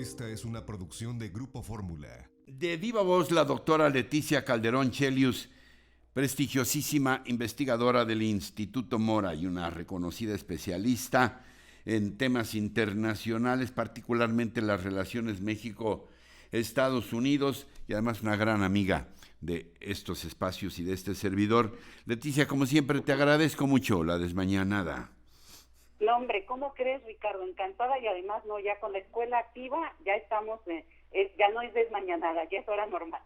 Esta es una producción de Grupo Fórmula. De viva voz, la doctora Leticia Calderón Chelius, prestigiosísima investigadora del Instituto Mora y una reconocida especialista en temas internacionales, particularmente las relaciones México-Estados Unidos, y además una gran amiga de estos espacios y de este servidor. Leticia, como siempre, te agradezco mucho la desmañanada. No, hombre, ¿cómo crees, Ricardo? Encantada, y además, no, ya con la escuela activa, ya estamos, ya no es desmañanada, ya es hora normal.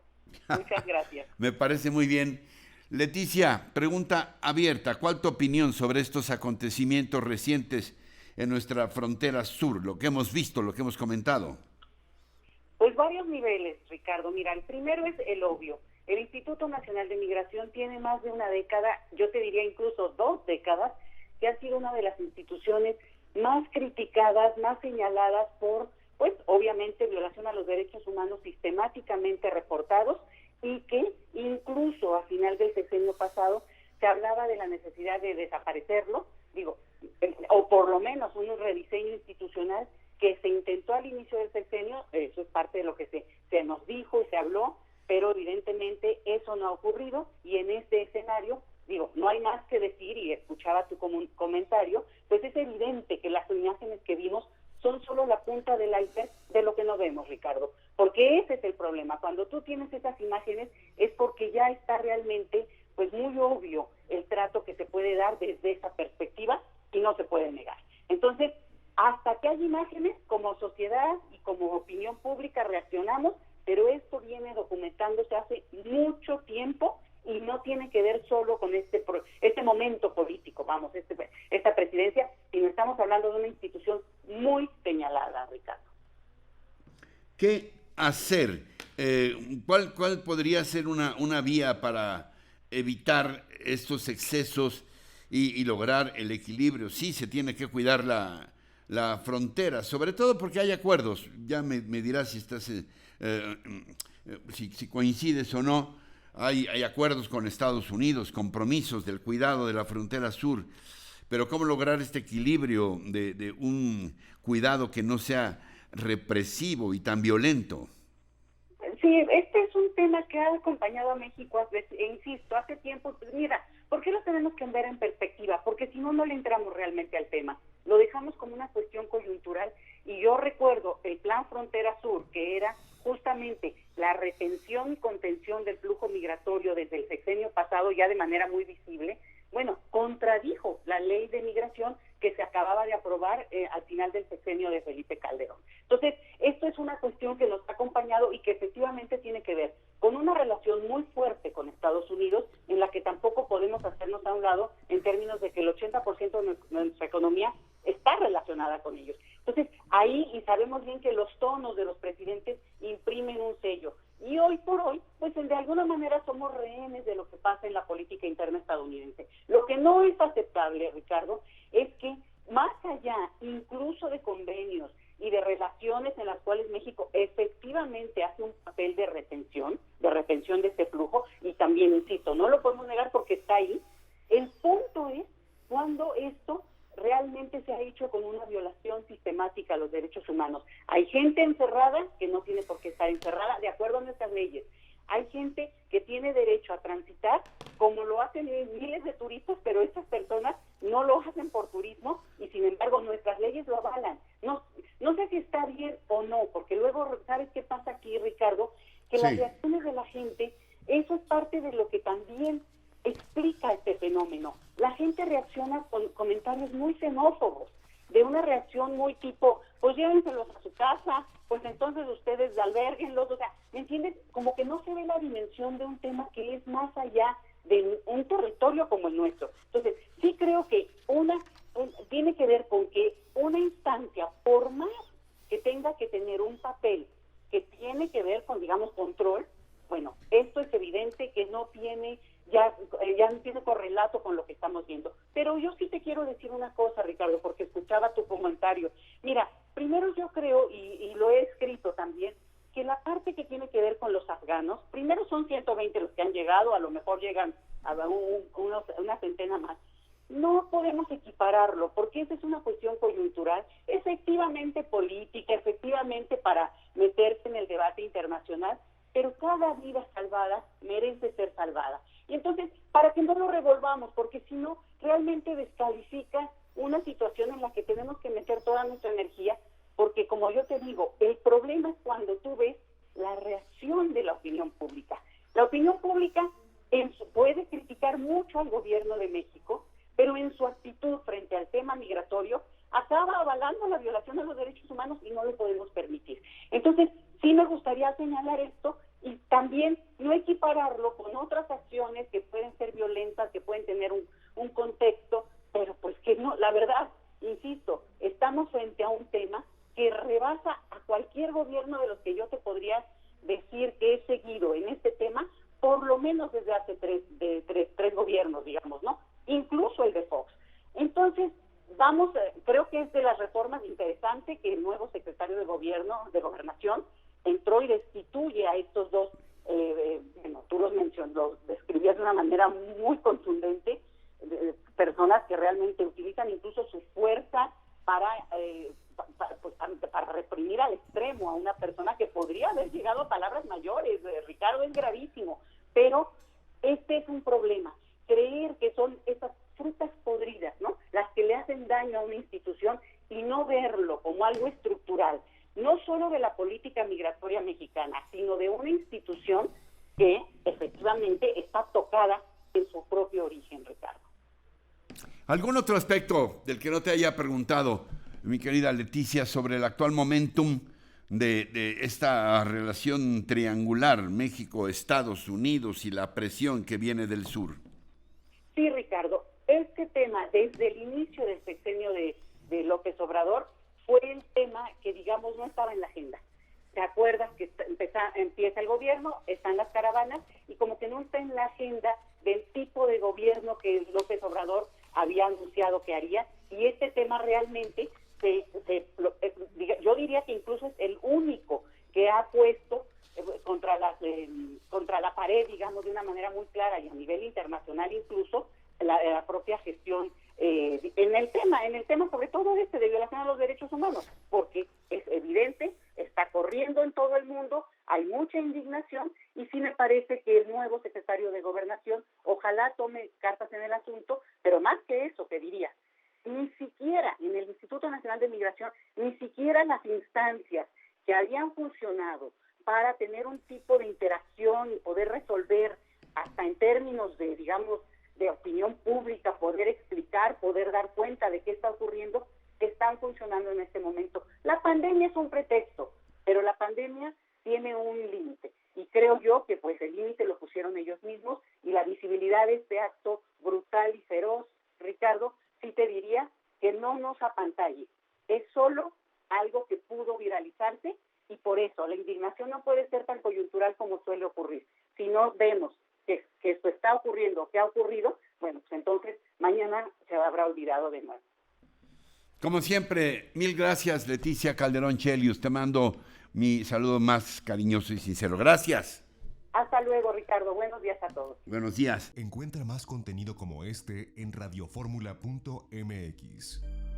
Muchas gracias. Me parece muy bien. Leticia, pregunta abierta, ¿cuál tu opinión sobre estos acontecimientos recientes en nuestra frontera sur, lo que hemos visto, lo que hemos comentado? Pues varios niveles, Ricardo. Mira, el primero es el obvio. El Instituto Nacional de Migración tiene más de una década, yo te diría incluso 2 décadas, que ha sido una de las instituciones más criticadas, más señaladas por, pues, obviamente, violación a los derechos humanos sistemáticamente reportados, y que incluso a final del sexenio pasado se hablaba de la necesidad de desaparecerlo, o por lo menos un rediseño institucional que se intentó al inicio del sexenio. Eso es parte de lo que se nos dijo y se habló, pero evidentemente eso no ha ocurrido, y en este escenario, no hay más que decir, y escuchaba tu comentario, pues es evidente que las imágenes que vimos son solo la punta del iceberg de lo que no vemos, Ricardo, porque ese es el problema. Cuando tú tienes esas imágenes es porque ya está realmente, pues, muy obvio el trato que se puede dar desde esa perspectiva, y no se puede negar. Entonces, hasta que hay imágenes, como sociedad y como opinión pública reaccionamos, pero esto viene documentándose hace mucho tiempo y no tiene que ver solo con este momento político, esta presidencia, sino estamos hablando de una institución muy señalada, Ricardo. ¿Qué hacer? ¿Cuál podría ser una vía para evitar estos excesos y lograr el equilibrio? Sí, se tiene que cuidar la frontera, sobre todo porque hay acuerdos. Ya me dirás si estás, si coincides o no. Hay acuerdos con Estados Unidos, compromisos del cuidado de la frontera sur, pero ¿cómo lograr este equilibrio de un cuidado que no sea represivo y tan violento? Sí, este es un tema que ha acompañado a México, insisto, hace tiempo. Pues mira, ¿por qué lo tenemos que ver en perspectiva? Porque si no, no le entramos realmente al tema. Lo dejamos como una cuestión coyuntural, y yo recuerdo el Plan Frontera Sur, que era justamente la retención y contención del flujo migratorio desde el sexenio pasado, ya de manera muy visible. Bueno, contradijo la ley de migración que se acababa de aprobar al final del sexenio de Felipe Calderón. Entonces, esto es una cuestión que nos ha acompañado y que efectivamente tiene que ver con una relación muy fuerte con Estados Unidos, en la que tampoco podemos hacernos a un lado en términos de que el 80% de nuestra economía está relacionada con ellos. Entonces, ahí, y sabemos bien que los tonos de los presidentes imprimen un sello. Y hoy por hoy, pues de alguna manera somos rehenes de lo que pasa en la política interna estadounidense. Lo que no es aceptable, Ricardo, es que más allá incluso de convenios y de relaciones en las cuales México efectivamente hace un papel de retención de este flujo, y también, insisto, no lo podemos negar porque está ahí, el punto es cuando esto realmente se ha hecho con una violación sistemática a los derechos humanos. Hay gente encerrada que no tiene por qué estar encerrada de acuerdo a nuestras leyes. Hay gente que tiene derecho a transitar, como lo hacen miles de turistas, pero estas personas no lo hacen por turismo, y sin embargo nuestras leyes lo avalan. No sé si está bien o no, porque luego, ¿sabes qué pasa aquí, Ricardo? Que sí, las reacciones de la gente, eso es parte de lo que también explica este fenómeno. La gente reacciona con comentarios muy xenófobos, de una reacción muy tipo, pues llévenselos a su casa, pues entonces ustedes alberguenlos, o sea, ¿me entiendes? Como que no se ve la dimensión de un tema que es más allá de un territorio como el nuestro. Entonces, sí creo que tiene que ver con que una instancia, por más que tenga que tener un papel que tiene que ver con, digamos, control, bueno, esto es evidente que no tiene ya no tiene correlato con lo que estamos viendo. Pero yo sí te quiero decir una cosa, Ricardo, porque escuchaba tu comentario. Mira, primero yo creo, y lo he escrito también, que la parte que tiene que ver con los afganos, primero son 120 los que han llegado, a lo mejor llegan a una centena más, no podemos equipararlo, porque esa es una cuestión coyuntural, efectivamente política, efectivamente para meterse en el debate internacional, pero cada vida salvada merece ser salvada. Y entonces, para que no lo revolvamos, porque si no, realmente descalifica una situación en la que tenemos que meter toda nuestra energía, porque como yo te digo, el problema es cuando tú ves la reacción de la opinión pública. La opinión pública puede criticar mucho al gobierno de México, pero en su actitud frente al tema migratorio acaba avalando la violación de los derechos humanos y no lo podemos permitir. Entonces, sí me gustaría señalar esto y también no equipararlo con otras acciones que pueden ser violentas, que pueden tener un contexto, pero pues que no, la verdad, insisto, estamos frente a un tema que rebasa a cualquier gobierno de los que yo te podría decir que he seguido en este tema, por lo menos desde hace tres gobiernos, digamos, ¿no? Incluso el de Fox. Entonces, creo que es de las reformas interesantes que el nuevo secretario de Gobernación, entró y destituye a estos dos, bueno, tú los describías de una manera muy contundente, personas que realmente utilizan incluso su fuerza para reprimir al extremo a una persona que podría haber llegado a palabras mayores. Ricardo, es gravísimo, pero este es un problema. Creer que son esas frutas podridas, ¿no?, las que le hacen daño a una institución y no verlo como algo estructural, no solo de la política migratoria mexicana, sino de una institución que efectivamente está tocada en su propio origen, Ricardo. ¿Algún otro aspecto del que no te haya preguntado, mi querida Leticia, sobre el actual momentum de esta relación triangular México-Estados Unidos y la presión que viene del sur? Sí, Ricardo, este tema desde el inicio del sexenio de López Obrador fue el tema que, digamos, no estaba en la agenda. ¿Te acuerdas que empieza el gobierno, están las caravanas y como que no está en la agenda del tipo de gobierno que López Obrador había anunciado que haría? Y este tema realmente, yo diría que incluso es el único que ha puesto contra la pared, digamos, de una manera muy clara y a nivel internacional incluso, la propia gestión en el tema sobre todo de violación a los derechos humanos, porque es evidente, está corriendo en todo el mundo, hay mucha indignación y sí me parece que el nuevo secretario de Gobernación ojalá tome cartas en el asunto, pero más que eso, te diría, ni siquiera en el Instituto Nacional de Migración, ni siquiera las instancias que habían funcionado para tener un tipo de interacción y poder resolver hasta en términos de, digamos, de opinión pública, poder explicar, poder dar cuenta de qué está ocurriendo, están funcionando en este momento. La pandemia es un pretexto, pero la pandemia tiene un límite y creo yo que pues el límite lo pusieron ellos mismos y la visibilidad de este acto brutal y feroz, Ricardo, sí te diría que no nos apantalle. Es solo algo que pudo viralizarse y por eso la indignación no puede ser tan coyuntural como suele ocurrir. Si no vemos que esto está ocurriendo, que ha ocurrido, bueno, pues entonces mañana se habrá olvidado de nuevo. Como siempre, mil gracias, Leticia Calderón Chelius. Te mando mi saludo más cariñoso y sincero. Gracias. Hasta luego, Ricardo. Buenos días a todos. Buenos días. Encuentra más contenido como este en radioformula.mx.